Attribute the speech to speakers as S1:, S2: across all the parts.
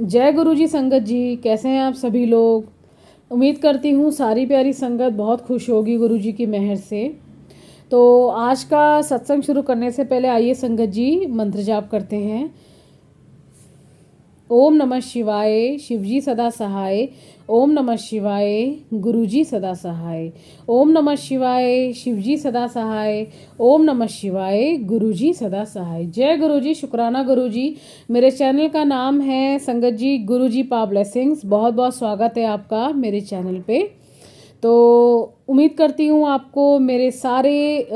S1: जय गुरु जी। संगत जी, कैसे हैं आप सभी लोग। उम्मीद करती हूँ सारी प्यारी संगत बहुत खुश होगी गुरु जी की मेहर से। तो आज का सत्संग शुरू करने से पहले आइए संगत जी मंत्र जाप करते हैं। ओम नमः शिवाय, शिवजी सदा सहाय। ओम नमः शिवाय, गुरुजी सदा सहाय। ओम नमः शिवाय, शिवजी सदा सहाय। ओम नमः शिवाय, गुरुजी सदा सहाय। जय गुरुजी, शुक्राना गुरुजी। मेरे चैनल का नाम है संगत जी गुरुजी पा ब्लेसिंग्स। बहुत बहुत स्वागत है आपका मेरे चैनल पे। तो उम्मीद करती हूँ आपको मेरे सारे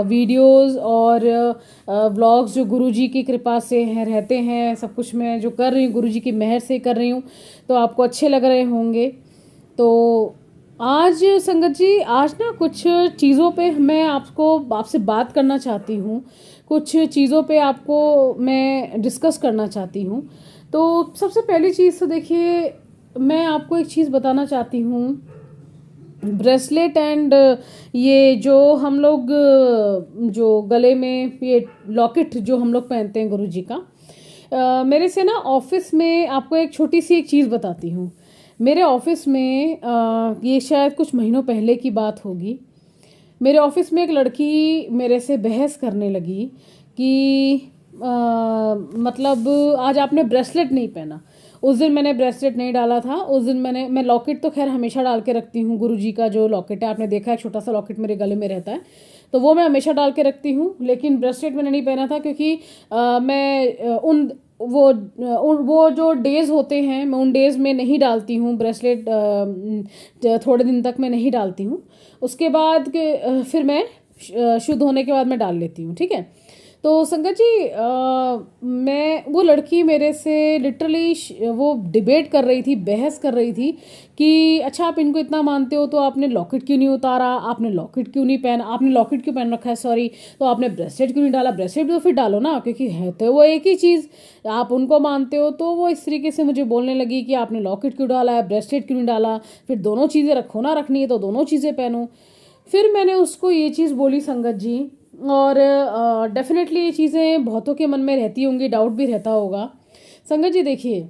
S1: वीडियोस और व्लॉग्स जो गुरुजी की कृपा से हैं रहते हैं, सब कुछ मैं जो कर रही हूँ गुरुजी की मेहर से कर रही हूँ, तो आपको अच्छे लग रहे होंगे। तो आज संगत जी, आज ना कुछ चीज़ों पे मैं आपसे बात करना चाहती हूँ। कुछ चीज़ों पे आपको मैं डिस्कस करना चाहती हूँ। तो सबसे पहली चीज़ तो देखिए, मैं आपको एक चीज़ बताना चाहती हूँ। ब्रेसलेट एंड ये जो हम लोग जो गले में ये लॉकेट जो हम लोग पहनते हैं गुरुजी का, मेरे से ना ऑफिस में आपको एक छोटी सी एक चीज़ बताती हूँ। मेरे ऑफिस में ये शायद कुछ महीनों पहले की बात होगी। मेरे ऑफिस में एक लड़की मेरे से बहस करने लगी कि मतलब आज आपने ब्रेसलेट नहीं पहना। उस दिन मैंने ब्रेसलेट नहीं डाला था। उस दिन मैं लॉकेट तो खैर हमेशा डाल के रखती हूँ। गुरुजी का जो लॉकेट है, आपने देखा है, छोटा सा लॉकेट मेरे गले में रहता है, तो वो मैं हमेशा डाल के रखती हूँ। लेकिन ब्रेसलेट मैंने नहीं पहना था क्योंकि मैं वो जो डेज़ होते हैं मैं उन डेज़ में नहीं डालती हूँ ब्रेसलेट। थोड़े दिन तक मैं नहीं डालती हूँ। उसके बाद फिर मैं शुद्ध होने के बाद मैं डाल लेती हूँ। ठीक है। तो संगत जी, मैं वो लड़की मेरे से लिटरली वो डिबेट कर रही थी, बहस कर रही थी कि अच्छा आप इनको इतना मानते हो तो आपने लॉकेट क्यों नहीं उतारा, आपने लॉकेट क्यों नहीं पहना, आपने लॉकेट क्यों पहन रखा है, सॉरी, तो आपने ब्रेसलेट क्यों नहीं डाला। ब्रेसलेट तो फिर डालो ना, क्योंकि है तो वो एक ही चीज़। आप उनको मानते हो। तो वो इस तरीके से मुझे बोलने लगी कि आपने लॉकेट क्यों डाला है, ब्रेसलेट क्यों नहीं डाला, फिर दोनों चीज़ें रखो ना, रखनी है तो दोनों चीज़ें पहनो। फिर मैंने उसको ये चीज़ बोली संगत जी, और डेफिनेटली ये चीज़ें बहुतों के मन में रहती होंगी, डाउट भी रहता होगा। संगत जी देखिए,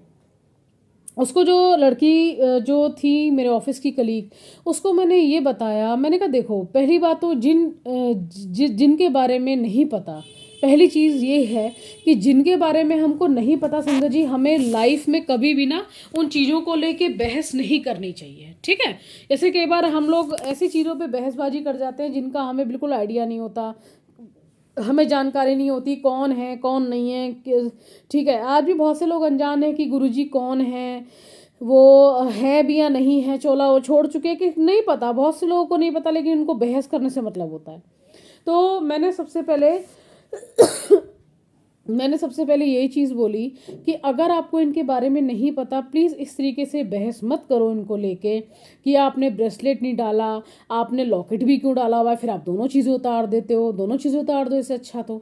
S1: उसको जो लड़की जो थी मेरे ऑफिस की कलीग, उसको मैंने ये बताया। मैंने कहा देखो, पहली बात तो जिनके बारे में नहीं पता, पहली चीज़ ये है कि जिनके बारे में हमको नहीं पता संगत जी, हमें लाइफ में कभी भी ना उन चीज़ों को लेके बहस नहीं करनी चाहिए। ठीक है। जैसे कई बार हम लोग ऐसी चीज़ों पे बहसबाजी कर जाते हैं जिनका हमें बिल्कुल आइडिया नहीं होता, हमें जानकारी नहीं होती कौन है कौन नहीं है। ठीक है, आज भी बहुत से लोग अनजान हैं कि गुरुजी कौन है, वो है भी या नहीं है, चोला वो छोड़ चुके हैं कि नहीं पता। बहुत से लोगों को नहीं पता, लेकिन उनको बहस करने से मतलब होता है। तो मैंने सबसे पहले यही चीज़ बोली कि अगर आपको इनके बारे में नहीं पता, प्लीज़ इस तरीके से बहस मत करो इनको लेके कि आपने ब्रेसलेट नहीं डाला, आपने लॉकेट भी क्यों डाला हुआ है, फिर आप दोनों चीज़ें उतार देते हो, दोनों चीज़ें उतार दो इससे अच्छा। तो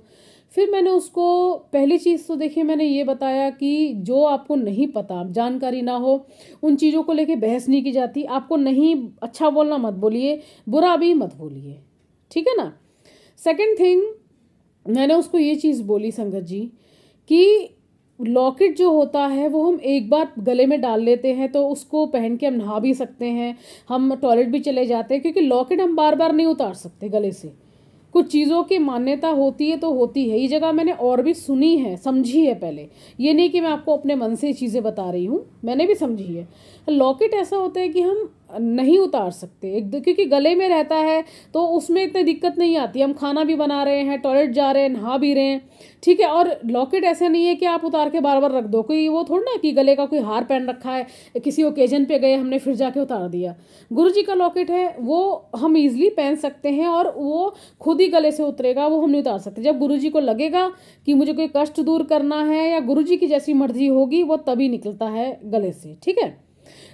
S1: फिर मैंने उसको पहली चीज़ तो देखिए मैंने ये बताया कि जो आपको नहीं पता, जानकारी ना हो, उन चीज़ों को लेके बहस नहीं की जाती। आपको नहीं अच्छा बोलना मत बोलिए, बुरा भी मत बोलिए। ठीक है ना। सेकंड थिंग, मैंने उसको ये चीज़ बोली संगत जी कि लॉकेट जो होता है वो हम एक बार गले में डाल लेते हैं तो उसको पहन के हम नहा भी सकते हैं, हम टॉयलेट भी चले जाते हैं, क्योंकि लॉकेट हम बार बार नहीं उतार सकते गले से। कुछ चीज़ों की मान्यता होती है तो होती है। ये जगह मैंने और भी सुनी है, समझी है पहले। ये नहीं कि मैं आपको अपने मन से चीज़ें बता रही हूँ, मैंने भी समझी है। लॉकेट ऐसा होता है कि हम नहीं उतार सकते क्योंकि गले में रहता है, तो उसमें इतनी दिक्कत नहीं आती। हम खाना भी बना रहे हैं, टॉयलेट जा रहे हैं, नहा भी रहे हैं। ठीक है। और लॉकेट ऐसा नहीं है कि आप उतार के बार बार रख दो, कोई वो थोड़ा ना कि गले का कोई हार पहन रखा है, किसी ओकेजन पे गए हमने फिर जाके उतार दिया। गुरु जी का लॉकेट है, वो हम इजीली पहन सकते हैं और वो खुद ही गले से उतरेगा, वो हम नहीं उतार सकते। जब गुरु जी को लगेगा कि मुझे कोई कष्ट दूर करना है या गुरु जी की जैसी मर्जी होगी, वो तभी निकलता है गले से। ठीक है।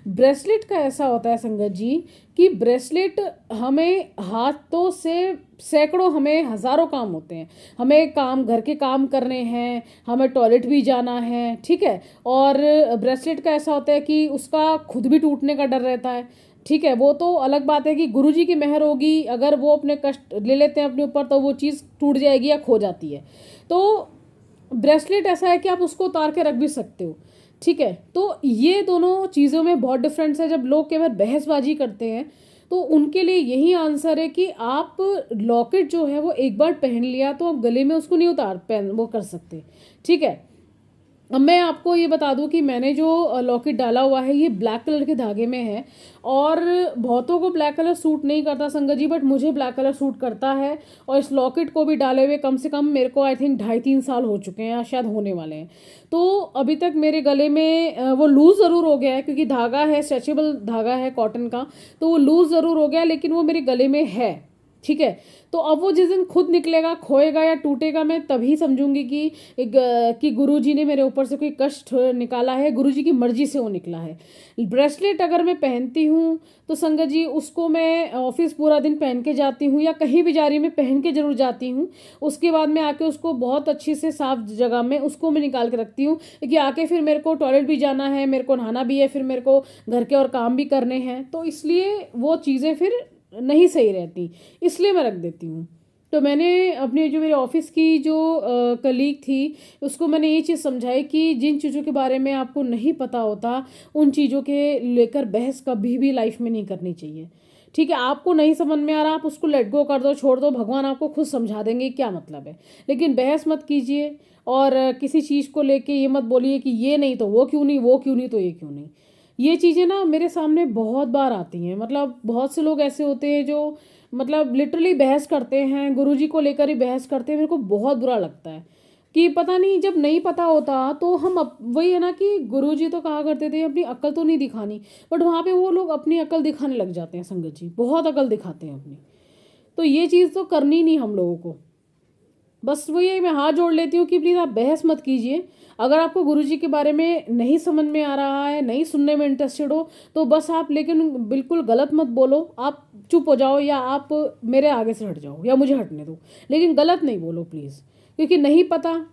S1: ब्रेसलेट का ऐसा होता है संगत जी कि ब्रेसलेट हमें हाथों से सैकड़ों, हमें हज़ारों काम होते हैं। हमें काम, घर के काम करने हैं, हमें टॉयलेट भी जाना है। ठीक है। और ब्रेसलेट का ऐसा होता है कि उसका खुद भी टूटने का डर रहता है। ठीक है। वो तो अलग बात है कि गुरुजी की मेहर होगी, अगर वो अपने कष्ट ले लेते हैं अपने ऊपर तो वो चीज़ टूट जाएगी या खो जाती है। तो ब्रेसलेट ऐसा है कि आप उसको उतार के रख भी सकते हो, ठीक है। तो ये दोनों चीज़ों में बहुत डिफरेंस है। जब लोग केवल बहसबाजी करते हैं तो उनके लिए यही आंसर है कि आप लॉकेट जो है वो एक बार पहन लिया तो आप गले में उसको नहीं उतार पहन वो कर सकते, ठीक है। अब मैं आपको ये बता दूं कि मैंने जो लॉकेट डाला हुआ है ये ब्लैक कलर के धागे में है, और बहुतों को ब्लैक कलर सूट नहीं करता संगत जी, बट मुझे ब्लैक कलर सूट करता है। और इस लॉकेट को भी डाले हुए कम से कम मेरे को आई थिंक 2.5-3 साल हो चुके हैं या शायद होने वाले हैं। तो अभी तक मेरे गले में वो लूज़ ज़रूर हो गया है क्योंकि धागा है, स्ट्रेचेबल धागा है कॉटन का, तो वो लूज़ ज़रूर हो गया लेकिन वो मेरे गले में है, ठीक है। तो अब वो जिस दिन खुद निकलेगा, खोएगा या टूटेगा, मैं तभी समझूंगी कि गुरुजी ने मेरे ऊपर से कोई कष्ट निकाला है, गुरुजी की मर्जी से वो निकला है। ब्रेसलेट अगर मैं पहनती हूँ तो संगत जी उसको मैं ऑफिस पूरा दिन पहन के जाती हूँ या कहीं भी जा रही मैं पहन के जरूर जाती हूँ। उसके बाद मैं आके उसको बहुत अच्छी से साफ जगह में उसको मैं निकाल के रखती हूँ, क्योंकि आके फिर मेरे को टॉयलेट भी जाना है, मेरे को नहाना भी है, फिर मेरे को घर के और काम भी करने हैं, तो इसलिए वो चीज़ें फिर नहीं सही रहती, इसलिए मैं रख देती हूँ। तो मैंने अपने जो मेरे ऑफिस की जो कलीग थी उसको मैंने ये चीज़ समझाई कि जिन चीज़ों के बारे में आपको नहीं पता होता उन चीज़ों के लेकर बहस कभी भी लाइफ में नहीं करनी चाहिए, ठीक है। आपको नहीं समझ में आ रहा, आप उसको लेट गो कर दो, छोड़ दो, भगवान आपको खुद समझा देंगे क्या मतलब है। लेकिन बहस मत कीजिए, और किसी चीज़ को लेके ये मत बोलिए कि ये नहीं तो वो क्यों नहीं, वो क्यों नहीं तो ये क्यों नहीं। ये चीज़ें ना मेरे सामने बहुत बार आती हैं, मतलब बहुत से लोग ऐसे होते हैं जो मतलब लिटरली बहस करते हैं, गुरुजी को लेकर ही बहस करते हैं। मेरे को बहुत बुरा लगता है कि पता नहीं, जब नहीं पता होता तो हम वही है ना कि गुरुजी तो कहा करते थे अपनी अक्ल तो नहीं दिखानी, बट वहाँ पे वो लोग अपनी अक्ल दिखाने लग जाते हैं संगत जी, बहुत अक्ल दिखाते हैं अपनी। तो ये चीज़ तो करनी नहीं हम लोगों को। बस वही है, मैं हाथ जोड़ लेती हूँ कि प्लीज़ आप बहस मत कीजिए। अगर आपको गुरुजी के बारे में नहीं समझ में आ रहा है, नहीं सुनने में इंटरेस्टेड हो, तो बस आप लेकिन बिल्कुल गलत मत बोलो, आप चुप हो जाओ या आप मेरे आगे से हट जाओ या मुझे हटने दो, लेकिन गलत नहीं बोलो प्लीज़, क्योंकि नहीं पता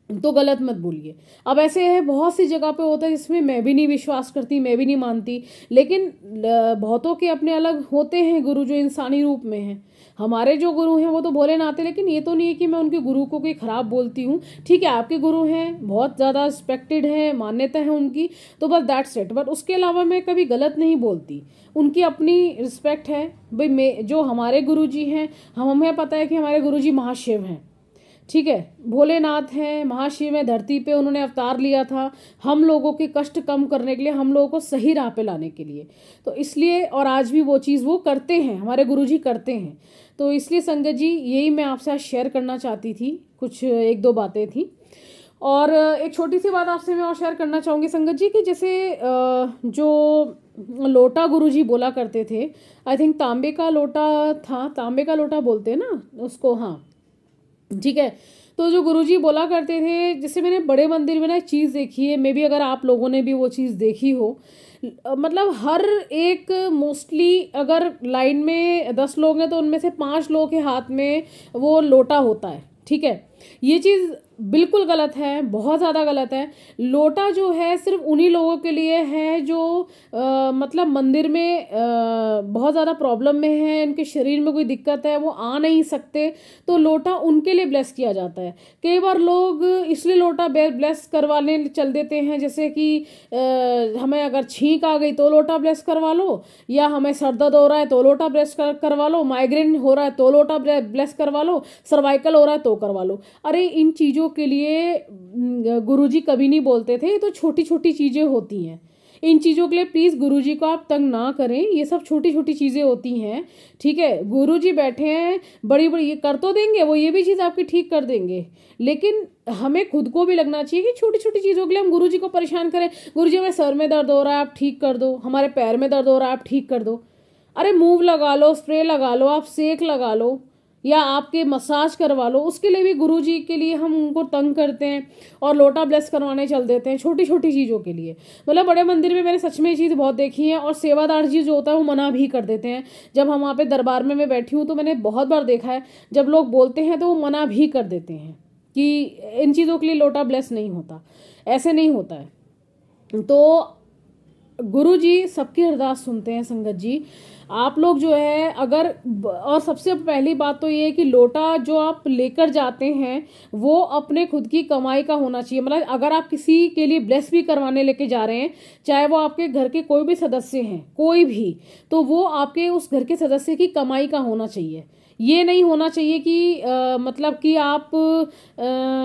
S1: तो गलत मत बोलिए। अब ऐसे है बहुत सी जगह पे होता है जिसमें मैं भी नहीं विश्वास करती, मैं भी नहीं मानती, लेकिन बहुतों के अपने अलग होते हैं गुरु जो इंसानी रूप में हैं। हमारे जो गुरु हैं वो तो भोलेनाथ हैं, लेकिन ये तो नहीं है कि मैं उनके गुरु को कोई ख़राब बोलती हूँ। ठीक है, आपके गुरु हैं, बहुत ज़्यादा रिस्पेक्टेड हैं, मान्यता है उनकी, तो बस दैट्स इट। बट उसके अलावा मैं कभी गलत नहीं बोलती, उनकी अपनी रिस्पेक्ट है। भाई मैं जो हमारे गुरुजी हैं, हमें पता है कि हमारे गुरुजी महाशिव हैं, ठीक है, भोलेनाथ हैं, महाशिव हैं, धरती पे उन्होंने अवतार लिया था हम लोगों के कष्ट कम करने के लिए, हम लोगों को सही राह पे लाने के लिए। तो इसलिए, और आज भी वो चीज़ वो करते हैं, हमारे गुरुजी करते हैं। तो इसलिए संगत जी यही मैं आपसे आज शेयर करना चाहती थी, कुछ एक दो बातें थी। और एक छोटी सी बात आपसे मैं और शेयर करना चाहूँगी संगत जी कि जैसे जो लोटा गुरुजी बोला करते थे, आई थिंक तांबे का लोटा था, तांबे का लोटा बोलते हैं ना उसको, हाँ ठीक है। तो जो गुरुजी बोला करते थे, जैसे मैंने बड़े मंदिर में ना एक चीज़ देखी है, मे बी अगर आप लोगों ने भी वो चीज़ देखी हो, मतलब हर एक मोस्टली अगर लाइन में 10 लोग हैं तो उनमें से 5 लोगों के हाथ में वो लोटा होता है, ठीक है। ये चीज़ बिल्कुल गलत है, बहुत ज़्यादा गलत है। लोटा जो है सिर्फ उन्हीं लोगों के लिए है जो मतलब मंदिर में बहुत ज़्यादा प्रॉब्लम में है, इनके शरीर में कोई दिक्कत है, वो आ नहीं सकते, तो लोटा उनके लिए ब्लेस किया जाता है। कई बार लोग इसलिए लोटा ब्लेस करवाने चल देते हैं, जैसे कि हमें अगर छींक आ गई तो लोटा ब्लेस करवा लो, या हमें सर दर्द हो रहा है तो लोटा ब्लेस करवा लो, माइग्रेन हो रहा है तो लोटा ब्लेस करवा लो, सर्वाइकल हो रहा है तो करवा लो। अरे इन चीज़ों के लिए गुरुजी कभी नहीं बोलते थे, ये तो छोटी छोटी चीज़ें होती हैं, इन चीज़ों के लिए प्लीज़ गुरुजी को आप तंग ना करें, ये सब छोटी छोटी चीज़ें होती हैं, ठीक है। गुरुजी बैठे हैं, बड़ी बड़ी ये कर तो देंगे, वो ये भी चीज़ आपकी ठीक कर देंगे, लेकिन हमें खुद को भी लगना चाहिए कि छोटी छोटी चीज़ों के लिए हम गुरुजी को परेशान करें। गुरुजी हमें सर में दर्द हो रहा है आप ठीक कर दो, हमारे पैर में दर्द हो रहा है आप ठीक कर दो। अरे मूव लगा लो, स्प्रे लगा लो, आप सेक लगा लो, या आपके मसाज करवा लो, उसके लिए भी गुरुजी के लिए हम उनको तंग करते हैं और लोटा ब्लेस करवाने चल देते हैं छोटी छोटी चीज़ों के लिए। मतलब बड़े मंदिर में मैंने सच में ये चीज़ बहुत देखी है, और सेवादार जी जो होता है वो मना भी कर देते हैं। जब हम वहाँ पे दरबार में मैं बैठी हूँ तो मैंने बहुत बार देखा है, जब लोग बोलते हैं तो वो मना भी कर देते हैं कि इन चीज़ों के लिए लोटा ब्लेस नहीं होता, ऐसे नहीं होता है। तो गुरु जी सबकी अरदास सुनते हैं संगत जी। आप लोग जो है अगर, और सबसे पहली बात तो ये है कि लोटा जो आप लेकर जाते हैं वो अपने खुद की कमाई का होना चाहिए। मतलब अगर आप किसी के लिए ब्लेस भी करवाने लेके जा रहे हैं, चाहे वो आपके घर के कोई भी सदस्य हैं, कोई भी, तो वो आपके उस घर के सदस्य की कमाई का होना चाहिए। ये नहीं होना चाहिए कि मतलब कि आप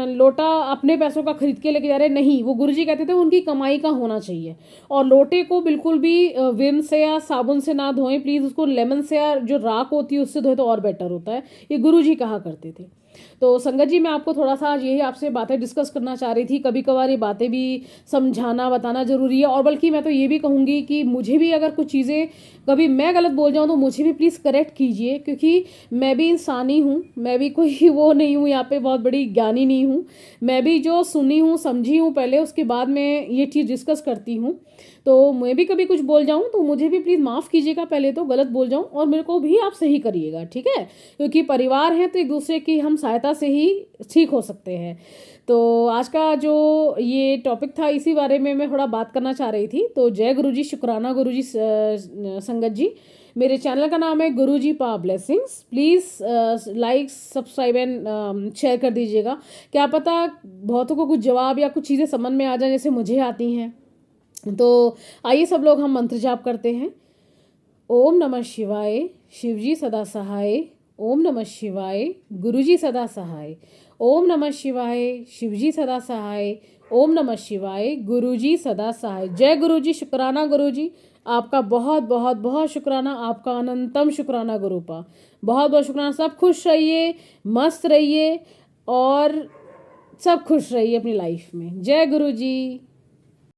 S1: लोटा अपने पैसों का खरीद के लेके जा रहे हैं, नहीं, वो गुरुजी कहते थे उनकी कमाई का होना चाहिए। और लोटे को बिल्कुल भी विम से या साबुन से ना धोएं प्लीज़, उसको लेमन से या जो राख होती है उससे धोए तो और बेटर होता है, ये गुरुजी कहा करते थे। तो संगत जी मैं आपको थोड़ा सा आज यही आपसे बातें डिस्कस करना चाह रही थी। कभी कभार ये बातें भी समझाना बताना ज़रूरी है, और बल्कि मैं तो ये भी कहूँगी कि मुझे भी अगर कुछ चीज़ें कभी मैं गलत बोल जाऊँ तो मुझे भी प्लीज़ करेक्ट कीजिए, क्योंकि मैं भी इंसान ही हूँ, मैं भी कोई वो नहीं हूँ यहाँ पे बहुत बड़ी ज्ञानी नहीं हूँ। मैं भी जो सुनी हूँ समझी हूँ पहले, उसके बाद मैं ये चीज़ डिस्कस करती हूँ। तो मैं भी कभी कुछ बोल जाऊँ तो मुझे भी प्लीज़ माफ़ कीजिएगा, पहले तो गलत बोल जाऊँ, और मेरे को भी आप सही करिएगा, ठीक है, क्योंकि परिवार है तो एक दूसरे की हम सहायता से ही ठीक हो सकते हैं। तो आज का जो ये टॉपिक था इसी बारे में मैं थोड़ा बात करना चाह रही थी। तो जय गुरुजी, शुक्राना गुरुजी। संगत जी मेरे चैनल का नाम है गुरुजी पा blessings. Please like subscribe and share कर दीजिएगा। क्या पता बहुतों को कुछ जवाब या कुछ चीज़ें समझ में आ जाए जैसे मुझे आती हैं। तो आइए सब लोग हम मंत्र जाप करते हैं। ओम नमः शिवाय, शिवजी सदा सहाय। ओम नमः शिवाय, गुरुजी सदा सहाय। ओम नमः शिवाय, शिवजी सदा सहाय। ओम नमः शिवाय, गुरुजी सदा सहाय। जय गुरुजी, शुक्राना गुरुजी, आपका बहुत बहुत बहुत शुक्राना, आपका अनंतम शुक्राना गुरुपा, बहुत बहुत शुक्राना। सब खुश रहिए, मस्त रहिए और सब खुश रहिए अपनी लाइफ में। जय गुरुजी।